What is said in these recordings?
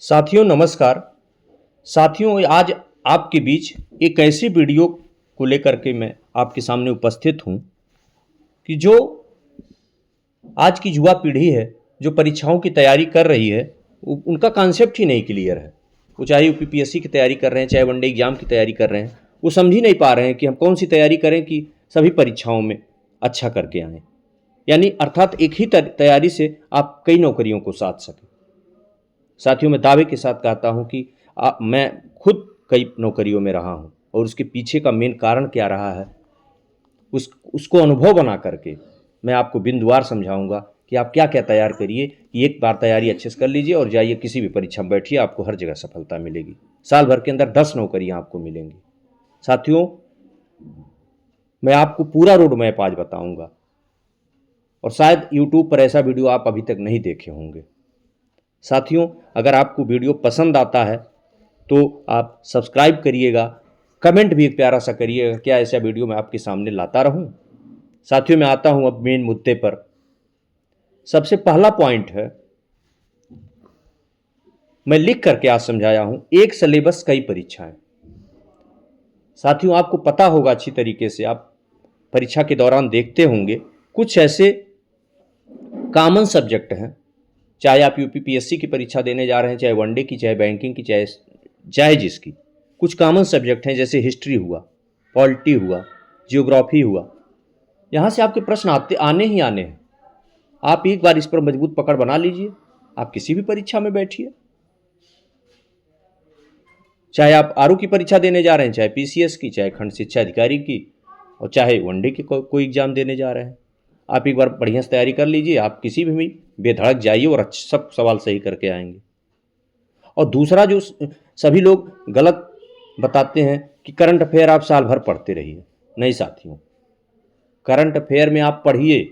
साथियों नमस्कार। साथियों आज आपके बीच एक ऐसी वीडियो को लेकर के मैं आपके सामने उपस्थित हूं कि जो आज की युवा पीढ़ी है जो परीक्षाओं की तैयारी कर रही है उनका कॉन्सेप्ट ही नहीं क्लियर है। वो चाहे यूपीपीएससी की तैयारी कर रहे हैं, चाहे वनडे एग्जाम की तैयारी कर रहे हैं, वो समझ ही नहीं पा रहे हैं कि हम कौन सी तैयारी करें कि सभी परीक्षाओं में अच्छा करके आएँ। यानी अर्थात एक ही तैयारी से आप कई नौकरियों को साध सकें। साथियों मैं दावे के साथ कहता हूं कि मैं खुद कई नौकरियों में रहा हूं और उसके पीछे का मेन कारण क्या रहा है उसको अनुभव बना करके मैं आपको बिंदुवार समझाऊंगा कि आप क्या क्या तैयार करिए कि एक बार तैयारी अच्छे से कर लीजिए और जाइए किसी भी परीक्षा में बैठिए, आपको हर जगह सफलता मिलेगी। साल भर के अंदर 10 नौकरियां आपको मिलेंगी। साथियों मैं आपको पूरा रोड मैप आज बताऊंगा और शायद यूट्यूब पर ऐसा वीडियो आप अभी तक नहीं देखे होंगे। साथियों अगर आपको वीडियो पसंद आता है तो आप सब्सक्राइब करिएगा, कमेंट भी एक प्यारा सा करिएगा, क्या ऐसा वीडियो मैं आपके सामने लाता रहूं। साथियों मैं आता हूं अब मेन मुद्दे पर। सबसे पहला पॉइंट है, मैं लिख करके आज समझाया हूं, एक सिलेबस कई परीक्षाएं। साथियों आपको पता होगा अच्छी तरीके से, आप परीक्षा के दौरान देखते होंगे कुछ ऐसे कॉमन सब्जेक्ट हैं, चाहे आप यूपीपीएससी की परीक्षा देने जा रहे हैं, चाहे वनडे की, चाहे बैंकिंग की, चाहे जिसकी, कुछ कॉमन सब्जेक्ट हैं जैसे हिस्ट्री हुआ, पॉलिटी हुआ, जियोग्राफी हुआ। यहाँ से आपके प्रश्न आने ही आने हैं। आप एक बार इस पर मजबूत पकड़ बना लीजिए, आप किसी भी परीक्षा में बैठिए, चाहे आप आरओ की परीक्षा देने जा रहे हैं, चाहे पीसीएस की, चाहे खंड शिक्षा अधिकारी की, और चाहे वनडे की कोई एग्जाम देने जा रहे हैं। आप एक बार बढ़िया से तैयारी कर लीजिए, आप किसी भी बेधड़क जाइए और सब सवाल सही करके आएंगे। और दूसरा जो सभी लोग गलत बताते हैं कि करंट अफेयर आप साल भर पढ़ते रहिए। नहीं साथियों, करंट अफेयर में आप पढ़िए,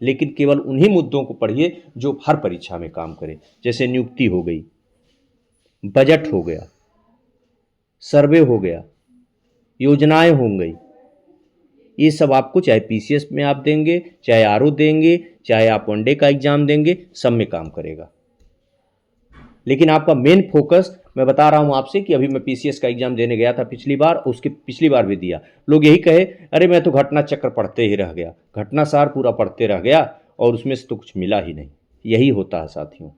लेकिन केवल उन्हीं मुद्दों को पढ़िए जो हर परीक्षा में काम करे। जैसे नियुक्ति हो गई, बजट हो गया, सर्वे हो गया, योजनाएं हो गई, ये सब आपको चाहे पीसीएस में आप देंगे, चाहे आरओ देंगे, चाहे आप वनडे का एग्जाम देंगे, सब में काम करेगा। लेकिन आपका मेन फोकस, मैं बता रहा हूं आपसे कि अभी मैं पीसीएस का एग्जाम देने गया था पिछली बार, उसके पिछली बार भी दिया। लोग यही कहे अरे मैं तो घटना चक्र पढ़ते ही रह गया, घटना सार पूरा पढ़ते रह गया और उसमें से तो कुछ मिला ही नहीं। यही होता है साथियों।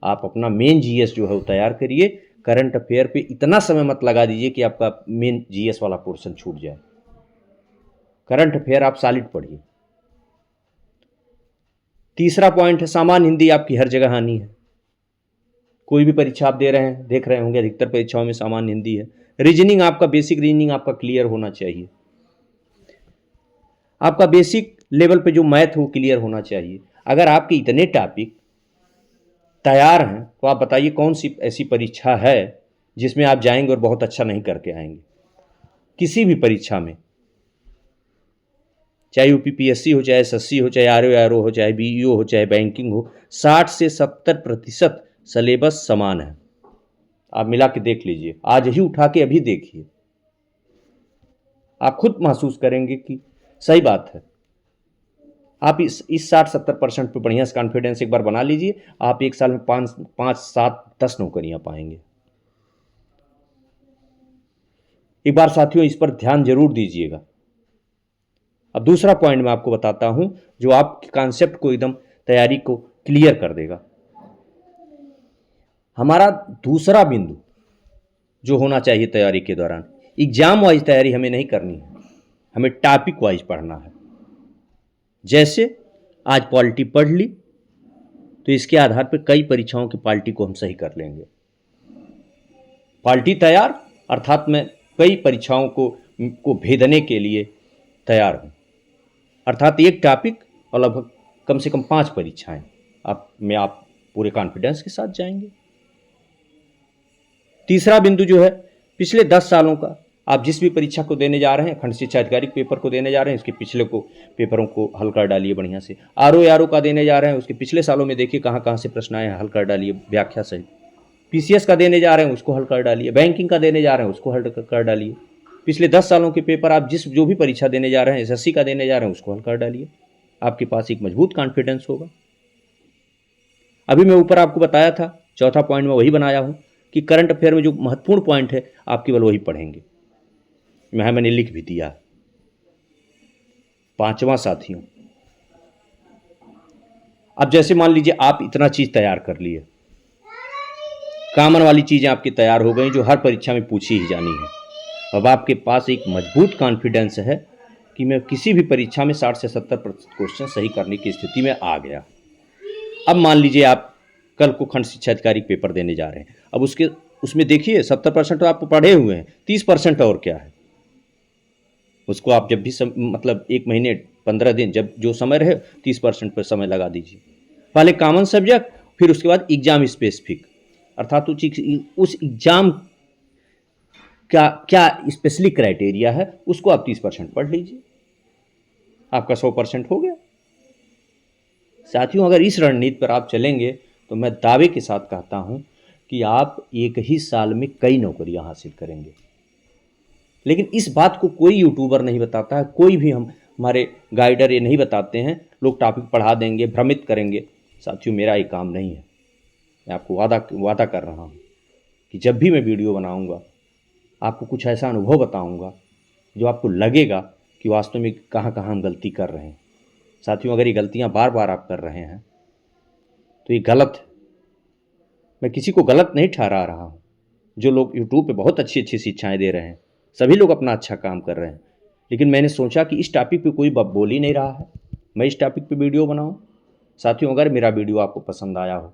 आप अपना मेन जीएस जो है वो तैयार करिए। करंट अफेयर पे इतना समय मत लगा दीजिए कि आपका मेन जीएस वाला पोर्शन छूट जाए। करंट अफेयर आप सॉलिड पढ़िए। तीसरा पॉइंट है, सामान्य हिंदी आपकी हर जगह आनी है। कोई भी परीक्षा आप दे रहे हैं, देख रहे होंगे अधिकतर परीक्षाओं में सामान्य हिंदी है। रीजनिंग आपका, बेसिक रीजनिंग आपका क्लियर होना चाहिए। आपका बेसिक लेवल पे जो मैथ हो क्लियर होना चाहिए। अगर आपके इतने टॉपिक तैयार हैं तो आप बताइए कौन सी ऐसी परीक्षा है जिसमें आप जाएंगे और बहुत अच्छा नहीं करके आएंगे। किसी भी परीक्षा में, चाहे यूपीपीएससी हो, चाहे एसएससी हो, चाहे आरओ हो, चाहे बीईओ हो, चाहे बैंकिंग हो, 60 से 70% सिलेबस समान है। आप मिला के देख लीजिए, आज ही उठा के अभी देखिए, आप खुद महसूस करेंगे कि सही बात है। आप इस 60-70% पे बढ़िया से कॉन्फिडेंस एक बार बना लीजिए, आप एक साल में 5, 7, 10 नौकरियां पाएंगे। एक बार साथियों इस पर ध्यान जरूर दीजिएगा। अब दूसरा पॉइंट मैं आपको बताता हूं जो आपके कॉन्सेप्ट को एकदम तैयारी को क्लियर कर देगा। हमारा दूसरा बिंदु जो होना चाहिए तैयारी के दौरान, एग्जाम वाइज तैयारी हमें नहीं करनी है, हमें टॉपिक वाइज पढ़ना है। जैसे आज पॉलिटी पढ़ ली तो इसके आधार पर कई परीक्षाओं की पॉलिटी को हम सही कर लेंगे। पॉलिटी तैयार अर्थात मैं कई परीक्षाओं को भेदने के लिए तैयार हूं। अर्थात एक टॉपिक और लगभग कम से कम 5 परीक्षाएं आप पूरे कॉन्फिडेंस के साथ जाएंगे। तीसरा बिंदु जो है, पिछले 10 सालों का आप जिस भी परीक्षा को देने जा रहे हैं, खंड शिक्षा अधिकारी पेपर को देने जा रहे हैं, इसके पिछले पेपरों को हल कर डालिए बढ़िया से। आरओ का देने जा रहे हैं, उसके पिछले सालों में देखिए कहाँ कहाँ से प्रश्न आए हैं, हल कर डालिए व्याख्या सहित। पीसीएस का देने जा रहे हैं उसको हल कर डालिए, बैंकिंग का देने जा रहे हैं उसको हल कर डालिए। पिछले 10 सालों के पेपर आप जो भी परीक्षा देने जा रहे हैं, एसएससी का देने जा रहे हैं उसको हल कर डालिए। आपके पास एक मजबूत कॉन्फिडेंस होगा। अभी मैं ऊपर आपको बताया था चौथा पॉइंट मैं वही बनाया हूँ कि करंट अफेयर में जो महत्वपूर्ण पॉइंट है आप केवल वही पढ़ेंगे। मैंने लिख भी दिया। पांचवा साथियों, अब जैसे मान लीजिए आप इतना चीज तैयार कर लिए, कॉमन वाली चीजें आपकी तैयार हो गई जो हर परीक्षा में पूछी ही जानी है। अब आपके पास एक मजबूत कॉन्फिडेंस है कि मैं किसी भी परीक्षा में 60 से 70% क्वेश्चन सही करने की स्थिति में आ गया। अब मान लीजिए आप कल को खंड शिक्षा अधिकारी पेपर देने जा रहे हैं। अब उसमें देखिए 70% तो आप पढ़े हुए हैं, 30% और क्या है उसको आप जब भी मतलब 1 महीने 15 दिन जब जो समय रहे 30% पर समय लगा दीजिए। पहले कॉमन सब्जेक्ट, फिर उसके बाद एग्जाम स्पेसिफिक, अर्थात उस एग्जाम का क्या स्पेशली क्राइटेरिया है उसको आप 30% पढ़ लीजिए, आपका 100% हो गया। साथियों, अगर इस रणनीति पर आप चलेंगे तो मैं दावे के साथ कहता हूं कि आप एक ही साल में कई नौकरियां हासिल करेंगे। लेकिन इस बात को कोई यूट्यूबर नहीं बताता है, कोई भी हमारे गाइडर ये नहीं बताते हैं। लोग टॉपिक पढ़ा देंगे, भ्रमित करेंगे। साथियों, मेरा ये काम नहीं है। मैं आपको वादा कर रहा हूँ कि जब भी मैं वीडियो बनाऊँगा आपको कुछ ऐसा अनुभव बताऊँगा जो आपको लगेगा कि वास्तव में कहाँ कहाँ हम गलती कर रहे हैं। साथियों, अगर ये गलतियाँ बार बार आप कर रहे हैं तो ये गलत है। मैं किसी को गलत नहीं ठहरा रहा हूँ। जो लोग यूट्यूब पे बहुत अच्छी अच्छी शिक्षाएं दे रहे हैं, सभी लोग अपना अच्छा काम कर रहे हैं, लेकिन मैंने सोचा कि इस टॉपिक पे कोई बोल ही नहीं रहा है, मैं इस टॉपिक पे वीडियो बनाऊं। साथियों, अगर मेरा वीडियो आपको पसंद आया हो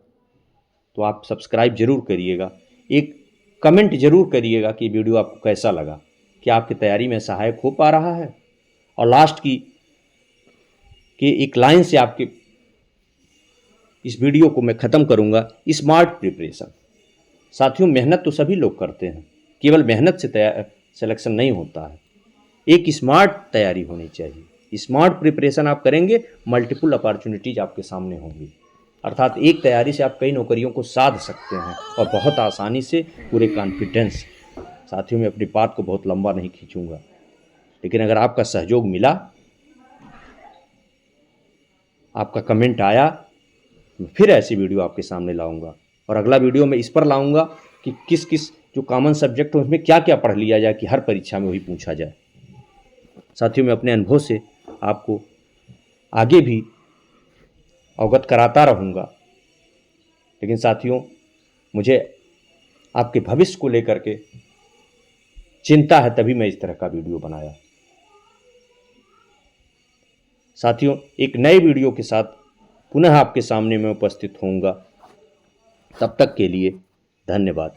तो आप सब्सक्राइब जरूर करिएगा, एक कमेंट जरूर करिएगा कि वीडियो आपको कैसा लगा, क्या आपकी तैयारी में सहायक हो पा रहा है। और लास्ट की एक लाइन से आपके इस वीडियो को मैं ख़त्म करूंगा, स्मार्ट प्रिपरेशन। साथियों, मेहनत तो सभी लोग करते हैं, केवल मेहनत से सिलेक्शन नहीं होता है, एक स्मार्ट तैयारी होनी चाहिए। स्मार्ट प्रिपरेशन आप करेंगे, मल्टीपल अपॉर्चुनिटीज आपके सामने होंगी, अर्थात एक तैयारी से आप कई नौकरियों को साध सकते हैं और बहुत आसानी से, पूरे कॉन्फिडेंस। साथियों, मैं अपनी बात को बहुत लंबा नहीं खींचूंगा, लेकिन अगर आपका सहयोग मिला, आपका कमेंट आया, मैं फिर ऐसी वीडियो आपके सामने लाऊंगा। और अगला वीडियो मैं इस पर लाऊंगा कि किस किस जो कॉमन सब्जेक्ट हो उसमें क्या क्या पढ़ लिया जाए कि हर परीक्षा में वही पूछा जाए। साथियों, मैं अपने अनुभव से आपको आगे भी अवगत कराता रहूँगा, लेकिन साथियों, मुझे आपके भविष्य को लेकर के चिंता है, तभी मैं इस तरह का वीडियो बनाया। साथियों, एक नए वीडियो के साथ पुनः आपके सामने मैं उपस्थित होऊंगा। तब तक के लिए धन्यवाद।